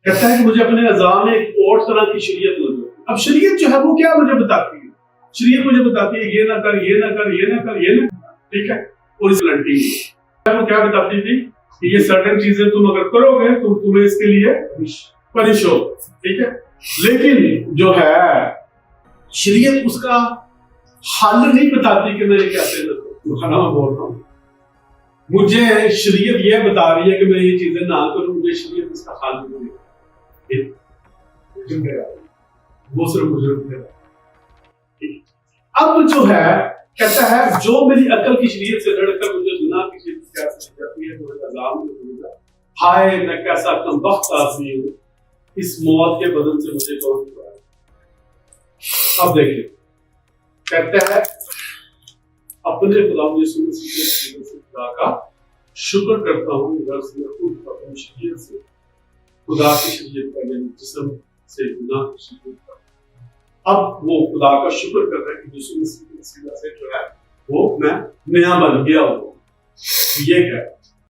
کہتا ہے کہ مجھے اپنے اعضاء میں ایک اور طرح کی شریعت نظر آتی ہے۔ اب شریعت جو ہے وہ کیا مجھے بتاتی ہے؟ شریعت مجھے بتاتی ہے یہ نہ کر، یہ نہ کر، یہ نہ کر، یہ نہ کر، ٹھیک ہے؟ اور اس گارنٹی وہ کیا بتاتی تھی کہ یہ سرٹن چیزیں تم اگر کرو گے تو تمہیں اس کے لیے پنش ہو، ٹھیک ہے؟ لیکن جو ہے شریعت اس کا حل نہیں بتاتی کہ میں یہ کیسے نہ کروں۔ میں بول رہا ہوں مجھے شریعت یہ بتا رہی ہے کہ میں یہ چیزیں نہ کروں، مجھے شریعت اس کا حل نہیں دے گا، وہ صرف مجرم ہے۔ اب جو ہے کہتا ہے جو میری عقل کی شریعت سے لڑ کر مجھے گناہ کی شریعت کیسے جاتی ہے، مجھے عذاب میں دوں گا، ہائے میں کیسا کم وقت آدمی ہوں، اس موت کے بدن سے مجھے کون چھڑائے۔ اب دیکھیں کہتا ہے اپنے خدا یسوع مسیح سے خدا کا شکر کرتا ہوں، غرض میں خود اپنی شریعت سے خدا کی شریعت کا یعنی جسم سے گناہ کی شریعت کا، اب وہ خدا کا شکر کر رہا ہے کہ یسوع مسیح سے جو ہے وہ میں نیا بن گیا ہوں۔ یہ ہے